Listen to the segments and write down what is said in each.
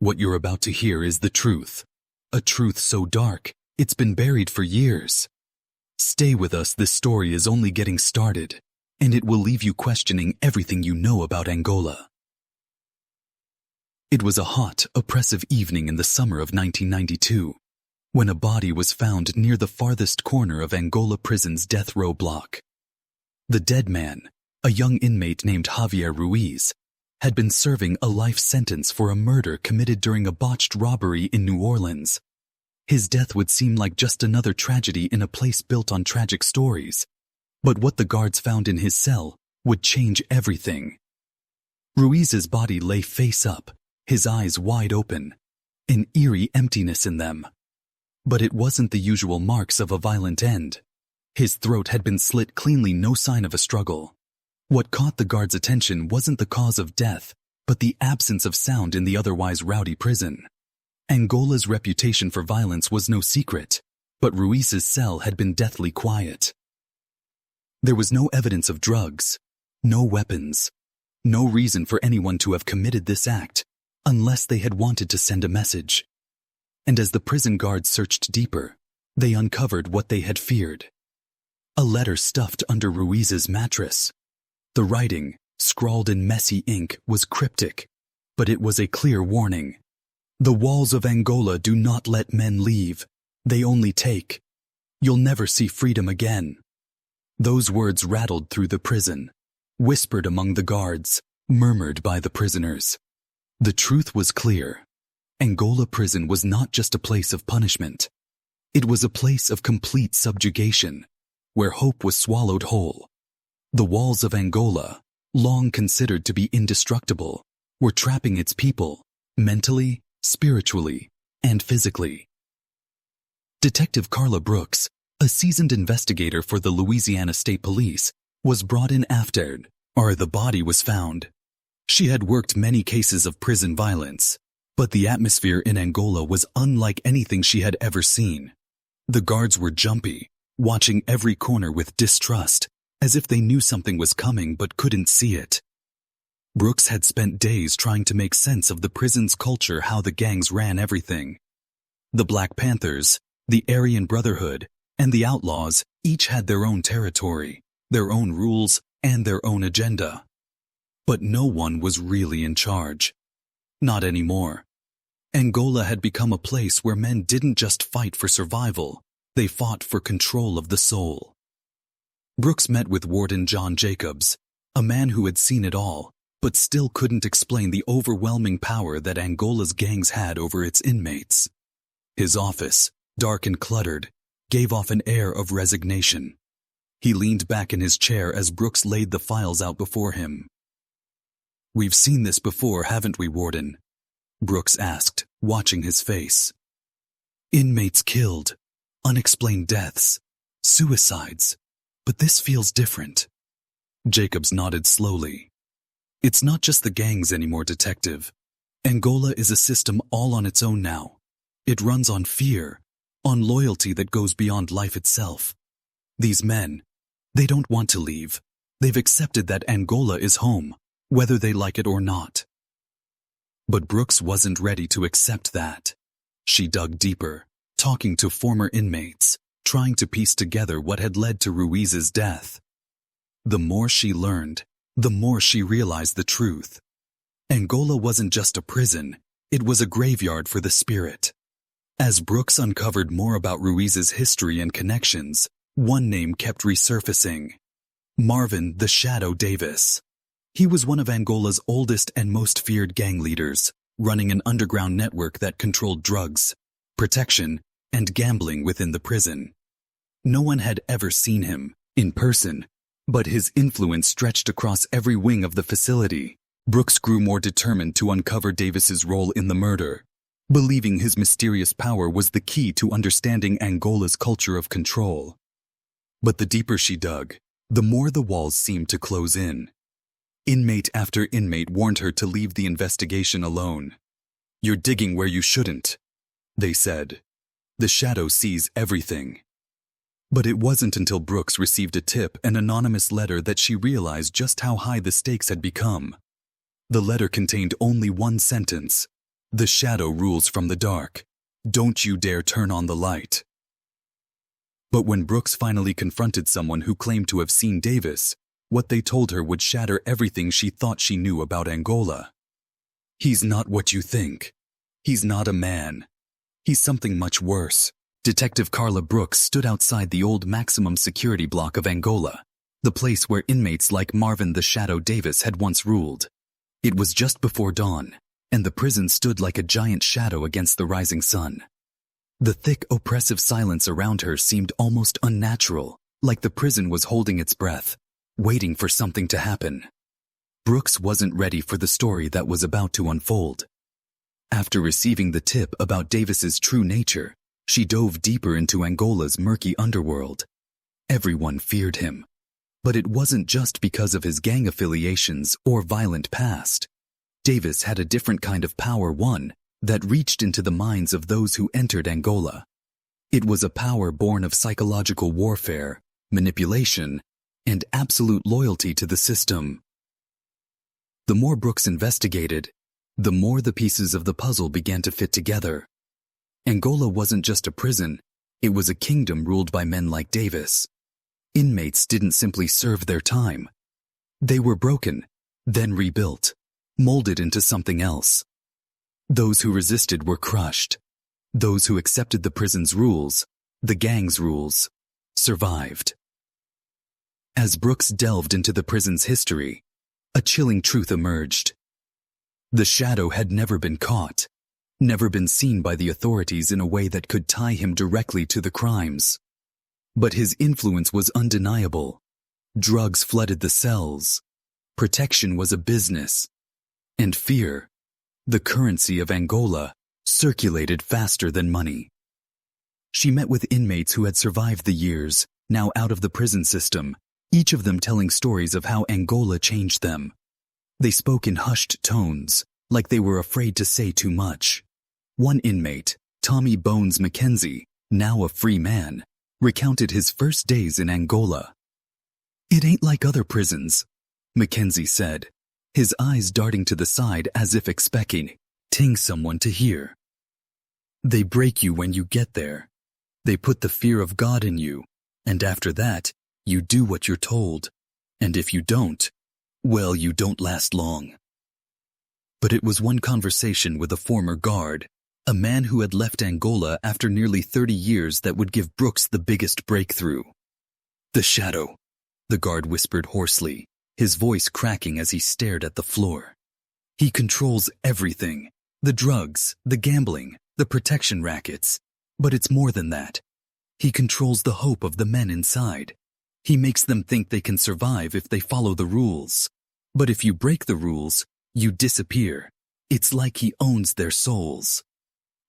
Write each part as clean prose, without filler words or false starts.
What you're about to hear is the truth. A truth so dark, it's been buried for years. Stay with us, this story is only getting started, and it will leave you questioning everything you know about Angola. It was a hot, oppressive evening in the summer of 1992, when a body was found near the farthest corner of Angola Prison's death row block. The dead man, a young inmate named Javier Ruiz, had been serving a life sentence for a murder committed during a botched robbery in New Orleans. His death would seem like just another tragedy in a place built on tragic stories, but what the guards found in his cell would change everything. Ruiz's body lay face up, his eyes wide open, an eerie emptiness in them. But it wasn't the usual marks of a violent end. His throat had been slit cleanly, no sign of a struggle. What caught the guards' attention wasn't the cause of death, but the absence of sound in the otherwise rowdy prison. Angola's reputation for violence was no secret, but Ruiz's cell had been deathly quiet. There was no evidence of drugs, no weapons, no reason for anyone to have committed this act, unless they had wanted to send a message. And as the prison guards searched deeper, they uncovered what they had feared. A letter stuffed under Ruiz's mattress. The writing, scrawled in messy ink, was cryptic, but it was a clear warning. The walls of Angola do not let men leave, they only take. You'll never see freedom again. Those words rattled through the prison, whispered among the guards, murmured by the prisoners. The truth was clear. Angola Prison was not just a place of punishment. It was a place of complete subjugation, where hope was swallowed whole. The walls of Angola, long considered to be indestructible, were trapping its people, mentally, spiritually, and physically. Detective Carla Brooks, a seasoned investigator for the Louisiana State Police, was brought in after the body was found. She had worked many cases of prison violence, but the atmosphere in Angola was unlike anything she had ever seen. The guards were jumpy, watching every corner with distrust, as if they knew something was coming but couldn't see it. Brooks had spent days trying to make sense of the prison's culture, how the gangs ran everything. The Black Panthers, the Aryan Brotherhood, and the Outlaws each had their own territory, their own rules, and their own agenda. But no one was really in charge. Not anymore. Angola had become a place where men didn't just fight for survival, they fought for control of the soul. Brooks met with Warden John Jacobs, a man who had seen it all, but still couldn't explain the overwhelming power that Angola's gangs had over its inmates. His office, dark and cluttered, gave off an air of resignation. He leaned back in his chair as Brooks laid the files out before him. "We've seen this before, haven't we, Warden?" Brooks asked, watching his face. "Inmates killed, unexplained deaths, suicides, but this feels different." Jacobs nodded slowly. "It's not just the gangs anymore, Detective. Angola is a system all on its own now. It runs on fear, on loyalty that goes beyond life itself. These men, they don't want to leave. They've accepted that Angola is home, whether they like it or not." But Brooks wasn't ready to accept that. She dug deeper, talking to former inmates, trying to piece together what had led to Ruiz's death. The more she learned, the more she realized the truth. Angola wasn't just a prison, it was a graveyard for the spirit. As Brooks uncovered more about Ruiz's history and connections, one name kept resurfacing: Marvin the Shadow Davis. He was one of Angola's oldest and most feared gang leaders, running an underground network that controlled drugs, protection, and gambling within the prison. No one had ever seen him, in person, but his influence stretched across every wing of the facility. Brooks grew more determined to uncover Davis's role in the murder, believing his mysterious power was the key to understanding Angola's culture of control. But the deeper she dug, the more the walls seemed to close in. Inmate after inmate warned her to leave the investigation alone. "You're digging where you shouldn't," they said. "The shadow sees everything." But it wasn't until Brooks received a tip, an anonymous letter, that she realized just how high the stakes had become. The letter contained only one sentence: The shadow rules from the dark. Don't you dare turn on the light. But when Brooks finally confronted someone who claimed to have seen Davis, what they told her would shatter everything she thought she knew about Angola. He's not what you think. He's not a man. He's something much worse. Detective Carla Brooks stood outside the old maximum security block of Angola, the place where inmates like Marvin the Shadow Davis had once ruled. It was just before dawn, and the prison stood like a giant shadow against the rising sun. The thick, oppressive silence around her seemed almost unnatural, like the prison was holding its breath, waiting for something to happen. Brooks wasn't ready for the story that was about to unfold. After receiving the tip about Davis's true nature, she dove deeper into Angola's murky underworld. Everyone feared him. But it wasn't just because of his gang affiliations or violent past. Davis had a different kind of power, one that reached into the minds of those who entered Angola. It was a power born of psychological warfare, manipulation, and absolute loyalty to the system. The more Brooks investigated, the more the pieces of the puzzle began to fit together. Angola wasn't just a prison, it was a kingdom ruled by men like Davis. Inmates didn't simply serve their time. They were broken, then rebuilt, molded into something else. Those who resisted were crushed. Those who accepted the prison's rules, the gang's rules, survived. As Brooks delved into the prison's history, a chilling truth emerged. The Shadow had never been caught, never been seen by the authorities in a way that could tie him directly to the crimes. But his influence was undeniable. Drugs flooded the cells. Protection was a business. And fear, the currency of Angola, circulated faster than money. She met with inmates who had survived the years, now out of the prison system, each of them telling stories of how Angola changed them. They spoke in hushed tones, like they were afraid to say too much. One inmate, Tommy Bones Mackenzie, now a free man, recounted his first days in Angola. "It ain't like other prisons," Mackenzie said, his eyes darting to the side as if expecting someone to hear. "They break you when you get there. They put the fear of God in you, and after that, you do what you're told. And if you don't, well, you don't last long." But it was one conversation with a former guard, a man who had left Angola after nearly 30 years, that would give Brooks the biggest breakthrough. "The Shadow," the guard whispered hoarsely, his voice cracking as he stared at the floor. "He controls everything, the drugs, the gambling, the protection rackets. But it's more than that. He controls the hope of the men inside. He makes them think they can survive if they follow the rules. But if you break the rules, you disappear. It's like he owns their souls."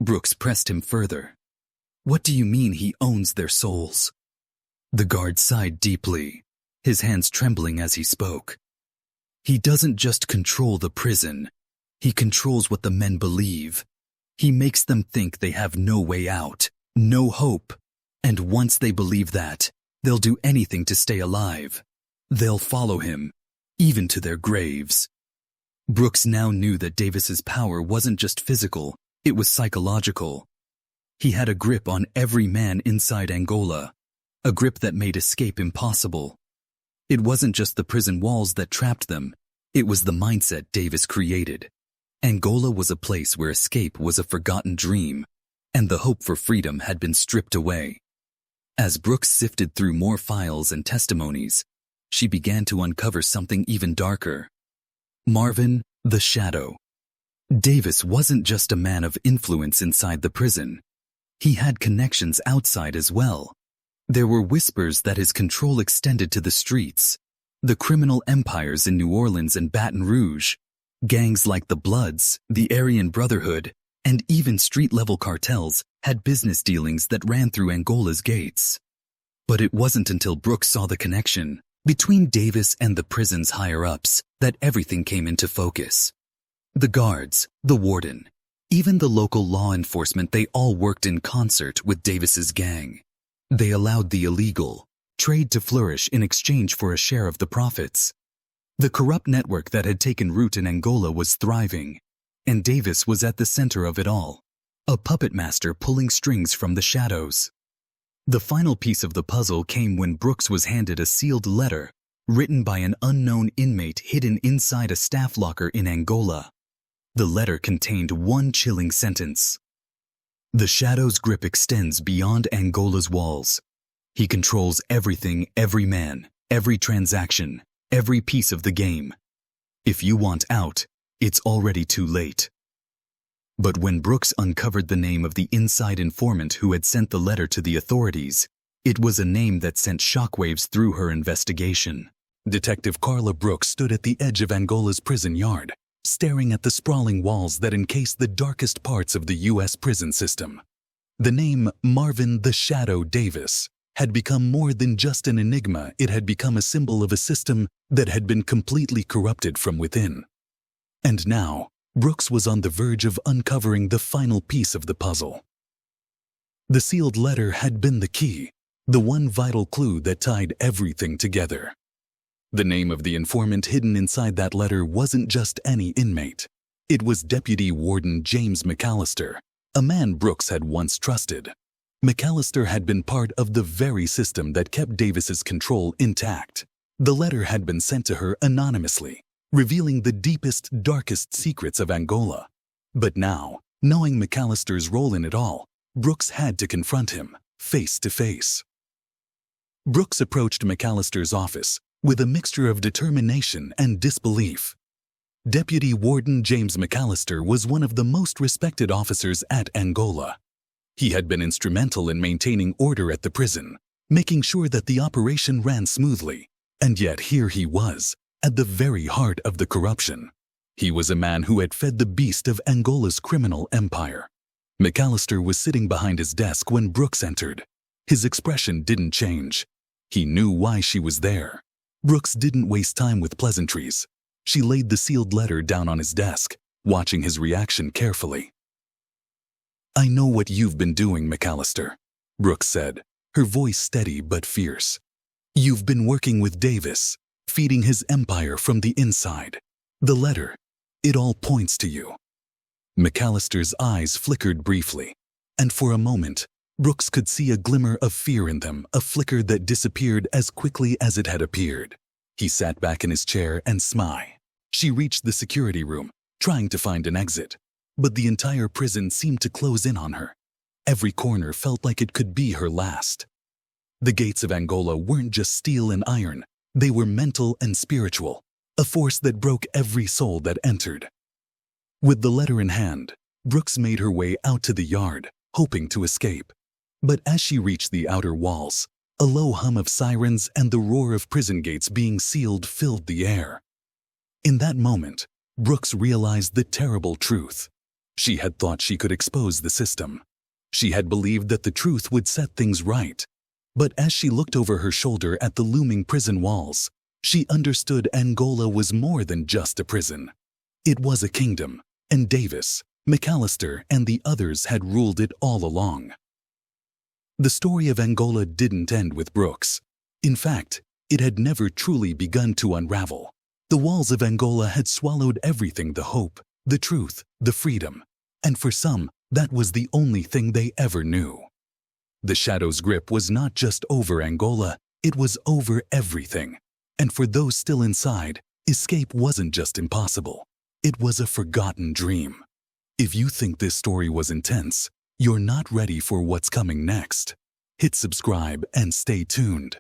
Brooks pressed him further. "What do you mean he owns their souls?" The guard sighed deeply, his hands trembling as he spoke. "He doesn't just control the prison. He controls what the men believe. He makes them think they have no way out, no hope. And once they believe that, they'll do anything to stay alive. They'll follow him, even to their graves." Brooks now knew that Davis's power wasn't just physical, it was psychological. He had a grip on every man inside Angola, a grip that made escape impossible. It wasn't just the prison walls that trapped them, it was the mindset Davis created. Angola was a place where escape was a forgotten dream, and the hope for freedom had been stripped away. As Brooks sifted through more files and testimonies, she began to uncover something even darker. Marvin, the Shadow. Davis wasn't just a man of influence inside the prison. He had connections outside as well. There were whispers that his control extended to the streets, the criminal empires in New Orleans and Baton Rouge, gangs like the Bloods, the Aryan Brotherhood, and even street-level cartels had business dealings that ran through Angola's gates. But it wasn't until Brooks saw the connection between Davis and the prison's higher-ups that everything came into focus. The guards, the warden, even the local law enforcement, they all worked in concert with Davis's gang. They allowed the illegal trade to flourish in exchange for a share of the profits. The corrupt network that had taken root in Angola was thriving, And Davis was at the center of it all, a puppet master pulling strings from the shadows. The final piece of the puzzle came when Brooks was handed a sealed letter written by an unknown inmate hidden inside a staff locker in Angola. The letter contained one chilling sentence. The shadow's grip extends beyond Angola's walls. He controls everything, every man, every transaction, every piece of the game. If you want out, it's already too late. But when Brooks uncovered the name of the inside informant who had sent the letter to the authorities, it was a name that sent shockwaves through her investigation. Detective Carla Brooks stood at the edge of Angola's prison yard, staring at the sprawling walls that encased the darkest parts of the U.S. prison system. The name Marvin the Shadow Davis had become more than just an enigma. It had become a symbol of a system that had been completely corrupted from within. And now, Brooks was on the verge of uncovering the final piece of the puzzle. The sealed letter had been the key, the one vital clue that tied everything together. The name of the informant hidden inside that letter wasn't just any inmate. It was Deputy Warden James McAllister, a man Brooks had once trusted. McAllister had been part of the very system that kept Davis's control intact. The letter had been sent to her anonymously, revealing the deepest, darkest secrets of Angola. But now, knowing McAllister's role in it all, Brooks had to confront him, face to face. Brooks approached McAllister's office with a mixture of determination and disbelief. Deputy Warden James McAllister was one of the most respected officers at Angola. He had been instrumental in maintaining order at the prison, making sure that the operation ran smoothly. And yet here he was, at the very heart of the corruption. He was a man who had fed the beast of Angola's criminal empire. McAllister was sitting behind his desk when Brooks entered. His expression didn't change. He knew why she was there. Brooks didn't waste time with pleasantries. She laid the sealed letter down on his desk, watching his reaction carefully. "I know what you've been doing, McAllister," Brooks said, her voice steady but fierce. "You've been working with Davis, feeding his empire from the inside. The letter, it all points to you." McAllister's eyes flickered briefly, and for a moment, Brooks could see a glimmer of fear in them, a flicker that disappeared as quickly as it had appeared. He sat back in his chair and smiled. She reached the security room, trying to find an exit, but the entire prison seemed to close in on her. Every corner felt like it could be her last. The gates of Angola weren't just steel and iron, they were mental and spiritual, a force that broke every soul that entered. With the letter in hand, Brooks made her way out to the yard, hoping to escape. But as she reached the outer walls, a low hum of sirens and the roar of prison gates being sealed filled the air. In that moment, Brooks realized the terrible truth. She had thought she could expose the system. She had believed that the truth would set things right. But as she looked over her shoulder at the looming prison walls, she understood Angola was more than just a prison. It was a kingdom, and Davis, McAllister, and the others had ruled it all along. The story of Angola didn't end with Brooks. In fact, it had never truly begun to unravel. The walls of Angola had swallowed everything: the hope, the truth, the freedom. And for some, that was the only thing they ever knew. The shadow's grip was not just over Angola, it was over everything. And for those still inside, escape wasn't just impossible. It was a forgotten dream. If you think this story was intense, you're not ready for what's coming next. Hit subscribe and stay tuned.